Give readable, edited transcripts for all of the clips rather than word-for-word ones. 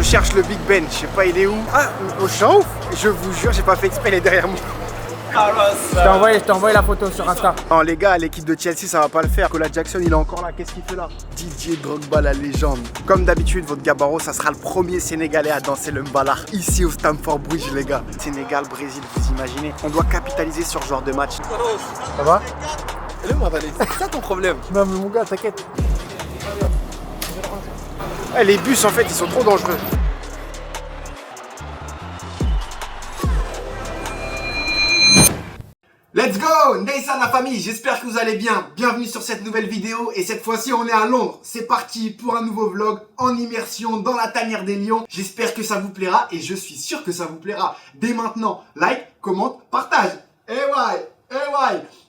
Je cherche le Big Ben, je sais pas il est où. Ah, au champ, je vous jure, j'ai pas fait exprès, il est derrière moi. Je t'ai envoyé la photo sur Insta. Non les gars, l'équipe de Chelsea ça va pas le faire. Nicolas Jackson il est encore là, qu'est-ce qu'il fait là? Didier Drogba la légende. Comme d'habitude, votre Gabaro, ça sera le premier Sénégalais à danser le mbala ici au Stamford Bridge les gars. Sénégal, Brésil, vous imaginez? On doit capitaliser sur ce genre de match. Ça va? C'est ça ton problème? Non mais mon gars, t'inquiète. Eh, les bus en fait ils sont trop dangereux. Let's go! Neysan la famille, j'espère que vous allez bien. Bienvenue sur cette nouvelle vidéo et cette fois-ci on est à Londres. C'est parti pour un nouveau vlog en immersion dans la tanière des lions. J'espère que ça vous plaira et je suis sûr que ça vous plaira. Dès maintenant, like, commente, partage.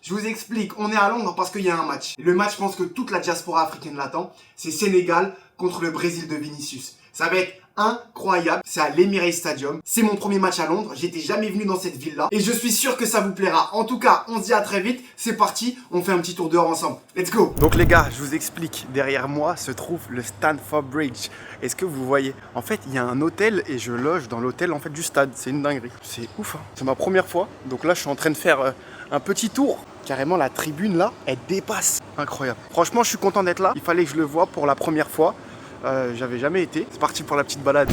Je vous explique, on est à Londres parce qu'il y a un match. Le match, je pense que toute la diaspora africaine l'attend. C'est Sénégal contre le Brésil de Vinicius. Ça va être incroyable, c'est à l'Emirates Stadium. C'est mon premier match à Londres, j'étais jamais venu dans cette ville-là. Et je suis sûr que ça vous plaira. En tout cas, on se dit à très vite, c'est parti, on fait un petit tour dehors ensemble. Let's go! Donc les gars, je vous explique, derrière moi se trouve le Stamford Bridge. Est-ce que vous voyez? En fait, il y a un hôtel et je loge dans l'hôtel en fait du stade. C'est une dinguerie. C'est ouf, hein. C'est ma première fois. Donc là, je suis en train de faire un petit tour. Carrément, la tribune là, elle dépasse. Incroyable. Franchement, je suis content d'être là. Il fallait que je le voie pour la première fois. J'avais jamais été. C'est parti pour la petite balade.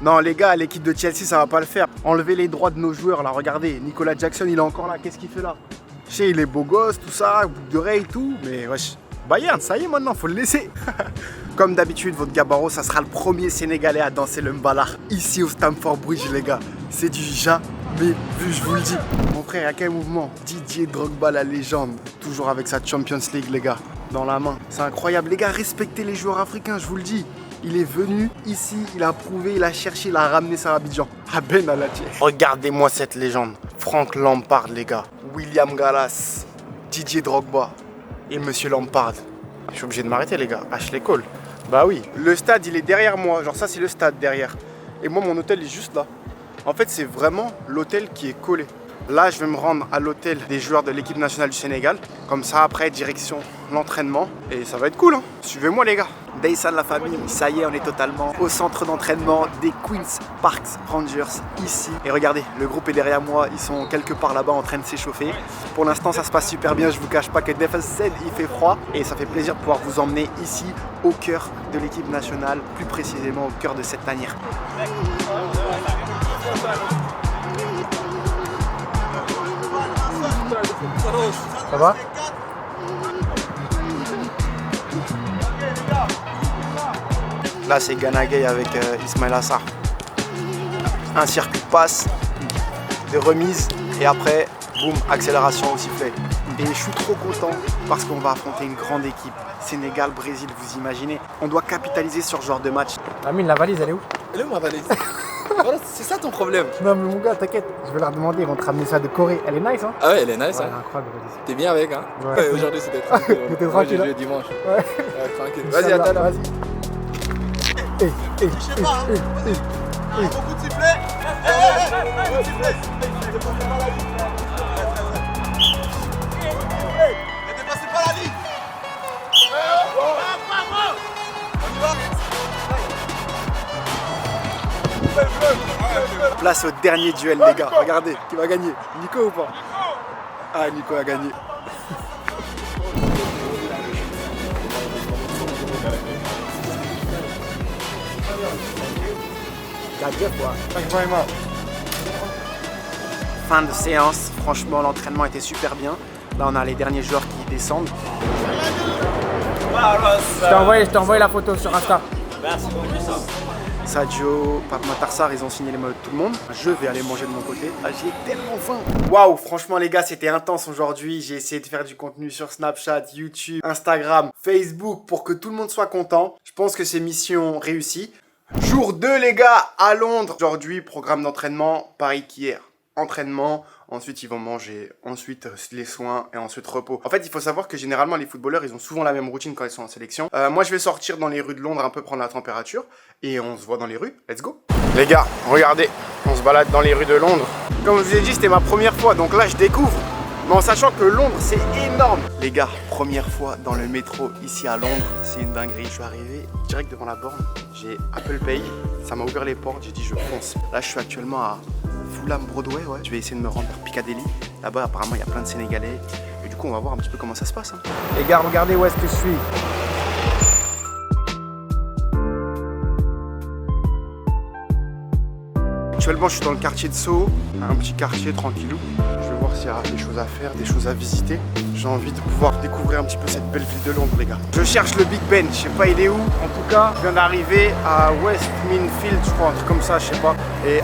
Non les gars, l'équipe de Chelsea ça va pas le faire. Enlever les droits de nos joueurs là, regardez. Nicolas Jackson il est encore là, qu'est-ce qu'il fait là? Je sais, il est beau gosse, tout ça, boucle d'oreille et tout, mais wesh. Bayern, ça y est maintenant, faut le laisser. Comme d'habitude, votre Gabaro, ça sera le premier Sénégalais à danser le mbala ici au Stamford Bridge les gars. C'est du jamais vu, je vous le dis. Mon frère, à quel mouvement? Didier Drogba la légende, toujours avec sa Champions League les gars, dans la main. C'est incroyable les gars, respectez les joueurs africains, je vous le dis. Il est venu ici, il a prouvé, il a cherché, il a ramené ça à Abidjan. À Ben Aladji. Regardez-moi cette légende. Frank Lampard les gars, William Gallas, Didier Drogba et Monsieur Lampard. Je suis obligé de m'arrêter les gars, Ashley Cole. Bah oui, le stade il est derrière moi, genre ça c'est le stade derrière. Et moi mon hôtel est juste là. En fait c'est vraiment l'hôtel qui est collé. Là je vais me rendre à l'hôtel des joueurs de l'équipe nationale du Sénégal. Comme ça après direction l'entraînement. Et ça va être cool hein. Suivez-moi les gars. Neysan la famille, ça y est on est totalement au centre d'entraînement des Queen's Park Rangers ici. Et regardez, le groupe est derrière moi, ils sont quelque part là-bas en train de s'échauffer. Pour l'instant ça se passe super bien, je vous cache pas que Defense il fait froid. Et ça fait plaisir de pouvoir vous emmener ici au cœur de l'équipe nationale, plus précisément au cœur de cette tanière. Ça va? Là c'est Gana Gueye avec Ismail Assar. Un circuit de passe, de remise et après, boum, accélération au sifflet. Et je suis trop content parce qu'on va affronter une grande équipe. Sénégal, Brésil, vous imaginez. On doit capitaliser sur ce genre de match. Amine, la valise elle est où? Elle est où ma valise? Voilà, c'est ça ton problème. Non mais mon gars, t'inquiète, je vais leur demander, ils vont te ramener ça de Corée. Elle est nice hein? Ah ouais, elle est nice Ouais, hein. incroyable valise. T'es bien avec hein? Ouais. Aujourd'hui c'était tranquille. T'étais Moi, tranquille, j'ai hein? joué dimanche. Ouais. Ouais, tranquille. Vas-y, à tout à l'heure. Vas-y. Beaucoup de sifflets. Ne dépassez pas la ligne. Place au dernier duel les gars. Regardez, qui va gagner? Nico ou pas? Ah, Nico a gagné. Fin de séance, franchement l'entraînement était super bien. Là on a les derniers joueurs qui descendent. Je t'ai envoyé la photo sur Insta. Sadio, Pape Matar Sarr, ils ont signé les maillots de tout le monde. Je vais aller manger de mon côté. Ah, j'ai tellement faim. Waouh, franchement les gars, c'était intense aujourd'hui. J'ai essayé de faire du contenu sur Snapchat, YouTube, Instagram, Facebook pour que tout le monde soit content. Je pense que c'est mission réussie. Jour 2 les gars, à Londres. Aujourd'hui, programme d'entraînement, pareil qu'hier. Entraînement, ensuite ils vont manger, ensuite les soins et ensuite repos. En fait, il faut savoir que généralement les footballeurs, ils ont souvent la même routine quand ils sont en sélection. Moi, je vais sortir dans les rues de Londres un peu prendre la température et on se voit dans les rues. Let's go. Les gars, regardez, on se balade dans les rues de Londres. Comme je vous ai dit, c'était ma première fois, donc là, je découvre. Mais en sachant que Londres, c'est énorme. Les gars, première fois dans le métro ici à Londres, c'est une dinguerie. Je suis arrivé direct devant la borne, j'ai Apple Pay, ça m'a ouvert les portes, j'ai dit je fonce. Là, je suis actuellement à Fulham Broadway, ouais. Je vais essayer de me rendre vers Piccadilly. Là-bas, apparemment, il y a plein de Sénégalais. Et du coup, on va voir un petit peu comment ça se passe. Hein. Les gars, regardez où est-ce que je suis. Actuellement, je suis dans le quartier de Soho, un petit quartier tranquillou. Je vais voir s'il y a des choses à faire, des choses à visiter. J'ai envie de pouvoir découvrir un petit peu cette belle ville de Londres, les gars. Je cherche le Big Ben, je sais pas il est où. En tout cas, je viens d'arriver à Westminfield, je crois, un truc comme ça, je sais pas. Et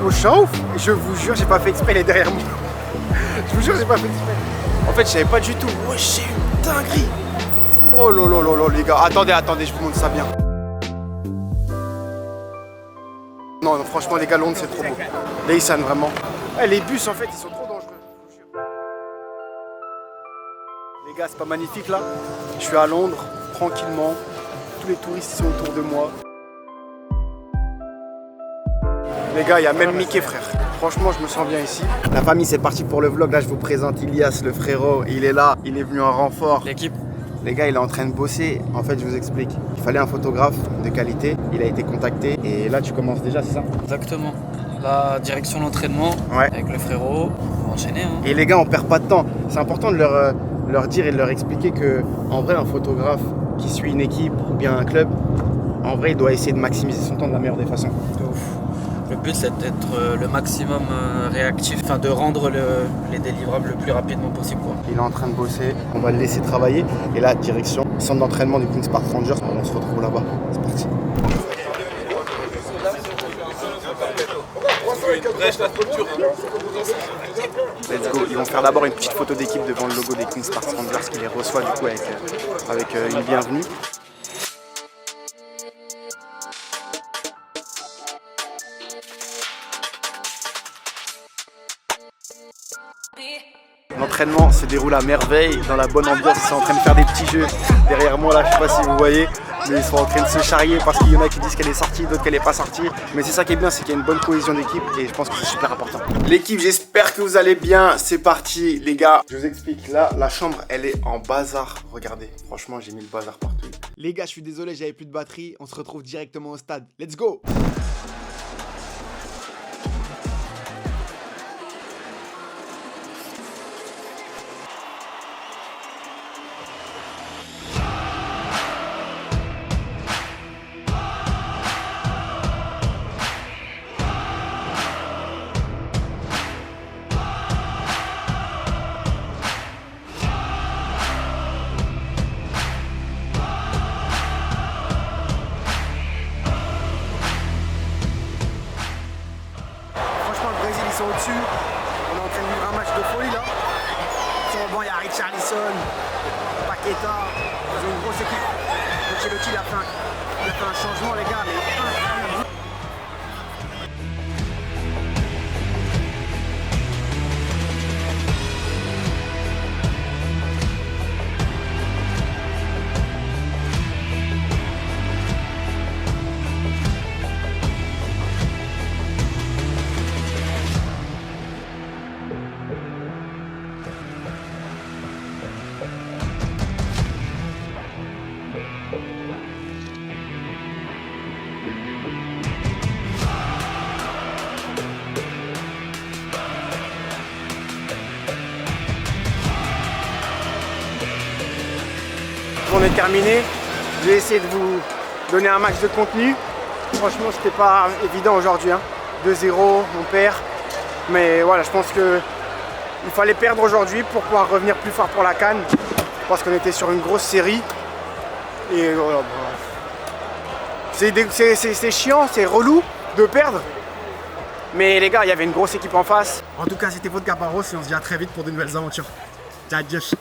au chauffe, je vous jure, j'ai pas fait exprès, il est derrière moi. Je vous jure, j'ai pas fait exprès. En fait, je savais pas du tout. Ouais, j'ai une dinguerie. Oh lolo, les gars. Attendez, je vous montre ça bien. Non, franchement, les gars, Londres, c'est trop beau. Laysan, vraiment. Les bus, en fait, ils sont trop dangereux. Les gars, c'est pas magnifique, là? Je suis à Londres, tranquillement. Tous les touristes sont autour de moi. Les gars, il y a même Mickey, frère. Franchement, je me sens bien ici. La famille, c'est parti pour le vlog. Là, je vous présente Ilias, le frérot. Il est là. Il est venu en renfort. L'équipe. Les gars, il est en train de bosser. En fait, je vous explique. Il fallait un photographe de qualité. Il a été contacté. Et là, tu commences déjà, c'est ça? Exactement. La direction de l'entraînement Ouais. avec le frérot. On va enchaîner. Hein. Et les gars, on perd pas de temps. C'est important de leur dire et de leur expliquer que, en vrai, un photographe qui suit une équipe ou bien un club, en vrai, il doit essayer de maximiser son temps de la meilleure des façons. De ouf. Le but, c'est d'être le maximum réactif, enfin de rendre les délivrables le plus rapidement possible. Quoi. Il est en train de bosser, on va le laisser travailler. Et là, direction centre d'entraînement du Queen's Park Rangers, on se retrouve là-bas. C'est parti. Let's go. Ils vont faire d'abord une petite photo d'équipe devant le logo des Queen's Park Rangers qui les reçoit du coup avec une bienvenue. L'entraînement se déroule à merveille, dans la bonne ambiance, ils sont en train de faire des petits jeux. Derrière moi là, je sais pas si vous voyez, mais ils sont en train de se charrier parce qu'il y en a qui disent qu'elle est sortie, d'autres qu'elle n'est pas sortie. Mais c'est ça qui est bien, c'est qu'il y a une bonne cohésion d'équipe et je pense que c'est super important. L'équipe, j'espère que vous allez bien, c'est parti les gars. Je vous explique, là, la chambre, elle est en bazar. Regardez, franchement, j'ai mis le bazar partout. Les gars, je suis désolé, j'avais plus de batterie, on se retrouve directement au stade. Let's go! Ils sont au-dessus, on est en train de vivre un match de folie là. Sur le banc, il y a Richarlison, Paqueta, ils ont une grosse équipe. Ancelotti, il a fait un changement les gars, mais incroyable. On est terminé, je vais essayer de vous donner un max de contenu. Franchement, c'était pas évident aujourd'hui, hein. 2-0, on perd. Mais voilà, je pense qu'il fallait perdre aujourd'hui pour pouvoir revenir plus fort pour la CAN. Parce qu'on était sur une grosse série. Et voilà, c'est chiant, c'est relou de perdre. Mais les gars, il y avait une grosse équipe en face. En tout cas, c'était votre Caparros et on se dit à très vite pour de nouvelles aventures. Ciao, adios.